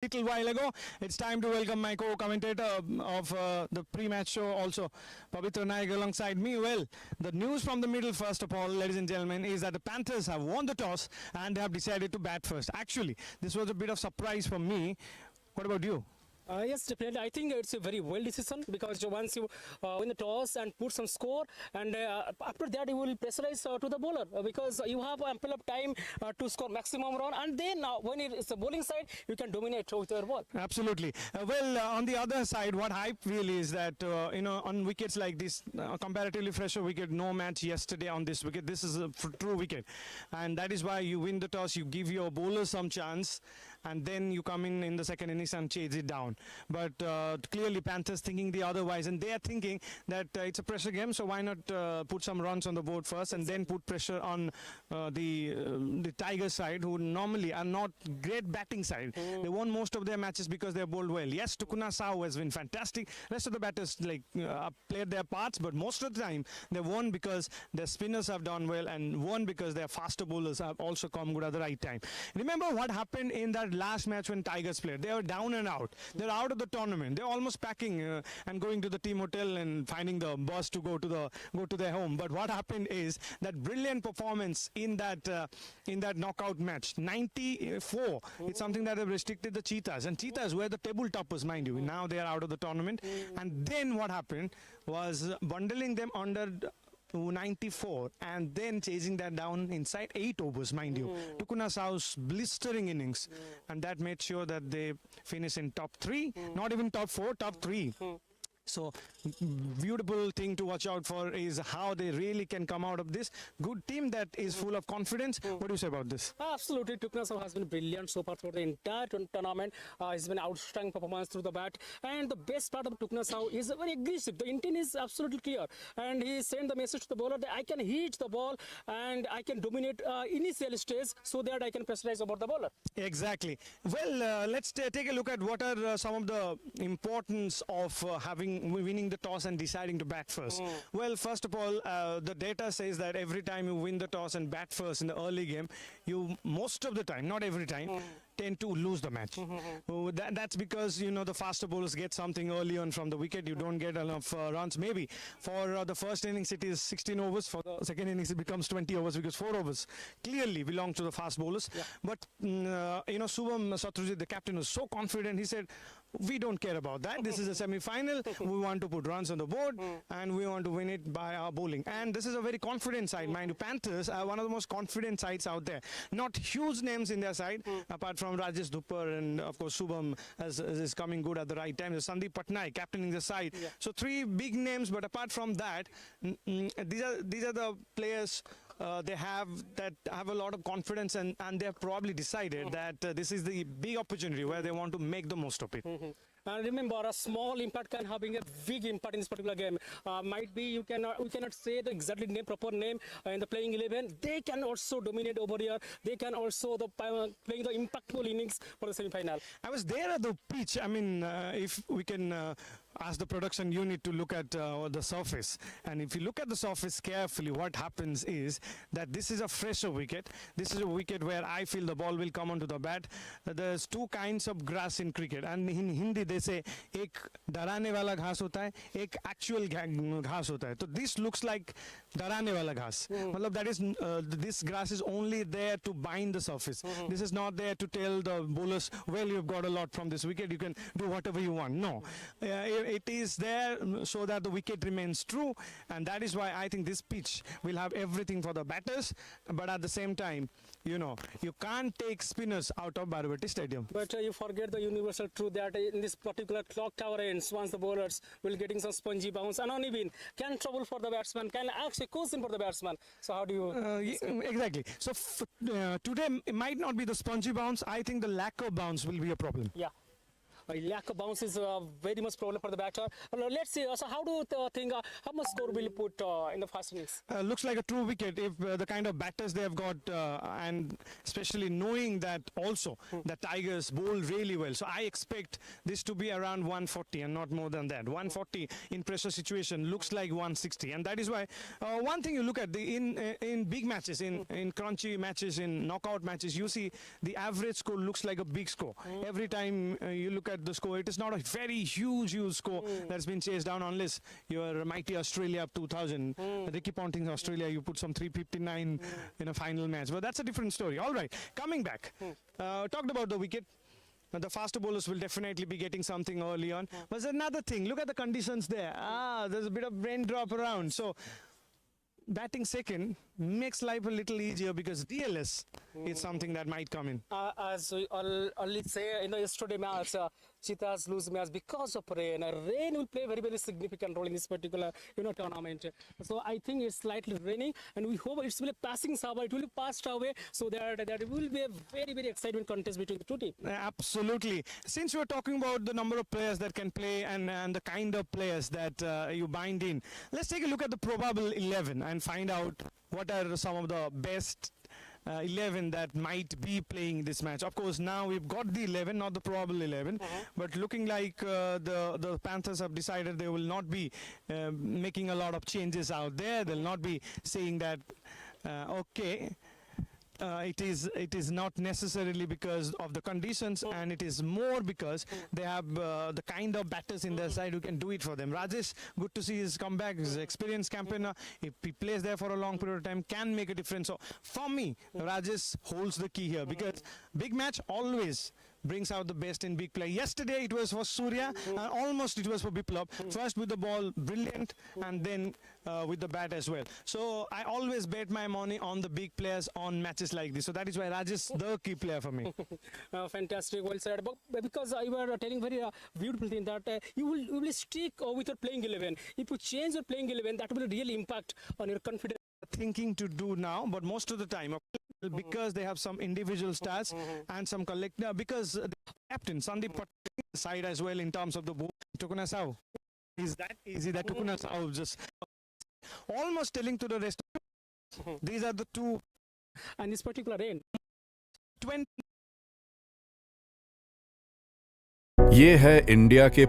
little while ago. It's time to welcome my co-commentator of the pre-match show also, Pavitra Naik alongside me. Well, the news from the middle first of all, ladies and gentlemen, is that the Panthers have won the toss and they have decided to bat first. Actually, this was a bit of surprise for me. What about you? Yes, definitely. I think it's a very well decision because once you win the toss and put some score, and after that you will pressurize to the bowler because you have ample of time to score maximum run, and then when it's the bowling side, you can dominate with your ball. Absolutely. On the other side, what I feel is that on wickets like this, comparatively fresher wicket, no match yesterday on this wicket. This is a true wicket, and that is why you win the toss. You give your bowler some chance, and then you come in the second innings and chase it down. But clearly Panthers thinking the otherwise, and they are thinking that it's a pressure game, so why not put some runs on the board first and then put pressure on the Tigers side, who normally are not great batting side. They won most of their matches because they bowled well. Yes, Tukuna Sao has been fantastic. Rest of the batters played their parts, but most of the time they won because their spinners have done well and won because their faster bowlers have also come good at the right time. Remember what happened in that last match when Tigers played? They were down and out. They're out of the tournament. They're almost packing and going to the team hotel and finding the bus to go to their home. But what happened is that brilliant performance in that knockout match, 94. It's something that have restricted the Cheetahs, and Cheetahs were the table toppers, mind you. Now they are out of the tournament. And then what happened was bundling them under 94 and then chasing that down inside 8 overs, mind you. Tukuna Sao's blistering innings, and that made sure that they finish in top 3, not even top 4, top 3. So, beautiful thing to watch out for is how they really can come out of this. Good team that is full of confidence. What do you say about this? Absolutely, Tukuna Sao has been brilliant so far through the entire tournament. It's been outstanding performance through the bat, and the best part of Tukuna Sao is very aggressive. The intent is absolutely clear, and he sent the message to the bowler that I can hit the ball and I can dominate initial stage so that I can pressurize about the bowler. Exactly. Well, let's take a look at what are some of the importance of winning the toss and deciding to bat first. Well, first of all, the data says that every time you win the toss and bat first in the early game, you most of the time, not every time, tend to lose the match. That's because the faster bowlers get something early on from the wicket. You don't get enough runs. Maybe for the first innings it is 16 overs. For the second innings it becomes 20 overs because 4 overs clearly belong to the fast bowlers. But Subham Satrujit, the captain, was so confident. He said, we don't care about that. This is a semi-final. We want to put runs on the board and we want to win it by our bowling. And this is a very confident side. Mind you, Panthers are one of the most confident sides out there. Not huge names in their side, apart from Rajesh Dupar and of course Subham is coming good at the right time. There's Sandeep Patnaik captaining the side. So 3 big names, but apart from that, these are the players they have a lot of confidence, and they have probably decided that this is the big opportunity where they want to make the most of it. And remember, a small impact can having a big impact in this particular game. Might be we cannot say the proper name in the playing 11. They can also dominate over here. They can also playing the impactful innings for the semi-final. I was there at the pitch. I mean, if we can ask the production unit to look at the surface, and if you look at the surface carefully, what happens is that this is a fresher wicket. This is a wicket where I feel the ball will come onto the bat. There's 2 kinds of grass in cricket, and in Hindi they say एक डराने वाला घास होता है, एक actual घास होता है. So this looks like डराने वाला घास. मतलब that is this grass is only there to bind the surface. This is not there to tell the bowlers, well, you've got a lot from this wicket, you can do whatever you want. No, it is there so that the wicket remains true, and that is why I think this pitch will have everything for the batters, but at the same time, you can't take spinners out of Baravati Stadium. But you forget the universal truth that in this particular clock tower ends, once the bowlers will getting some spongy bounce and uneven, can trouble for the batsman, can actually cause in for the batsman. So how do you... exactly. So today it might not be the spongy bounce. I think the lack of bounce will be a problem. Yeah. lack of bounce is very much problem for the batter. Let's see. So how do you think how much score will you put in the first innings? Looks like a true wicket if the kind of batters they have got, and especially knowing that also the Tigers bowl really well. So I expect this to be around 140 and not more than that. 140 in pressure situation looks like 160, and that is why one thing you look at in big matches, in crunchy matches, in knockout matches, you see the average score looks like a big score. Every time you look at the score, it is not a very huge score that's been chased down, unless you're mighty Australia up 2000. Ricky Ponting's Australia, you put some 359 in a final match, but that's a different story. All right, coming back, talked about the wicket. The faster bowlers will definitely be getting something early on. But there's another thing, look at the conditions there. There's a bit of raindrop around, so batting second makes life a little easier because DLS is something that might come in. As we only say in the yesterday match, Cheetahs lose match because of rain. Rain will play very, very significant role in this particular tournament. So I think it's slightly raining, and we hope it will be passing Sabah. It will be passed away, so there will be a very, very exciting contest between the two teams. Absolutely. Since we're talking about the number of players that can play and the kind of players that you bind in, let's take a look at the probable 11 and find out what are some of the best 11 that might be playing this match. Of course, now we've got the 11, not the probable 11, but looking like the Panthers have decided they will not be making a lot of changes out there. They'll not be saying that, okay, it is not necessarily because of the conditions, and it is more because they have the kind of batters in their side who can do it for them. Rajesh, good to see his comeback. He's an experienced campaigner. If he plays there for a long period of time, can make a difference. So for me, Rajesh holds the key here, because big match always brings out the best in big play. Yesterday it was for Surya, and almost it was for Biplab. First with the ball, brilliant, and then with the bat as well. So I always bet my money on the big players on matches like this. So that is why Rajesh the key player for me. Fantastic, well said. But because you were telling very beautiful thing that you will stick with your playing 11. If you change your playing 11, that will really impact on your confidence. Thinking to do now, but most of the time, because they have some individual stars and some collector, because the captain Sandeep Patel side as well in terms of the ball. Tukuna Sau is that easy that Tukuna Sau just almost telling to the rest. These are the two. And this particular rain. 20. ये है India के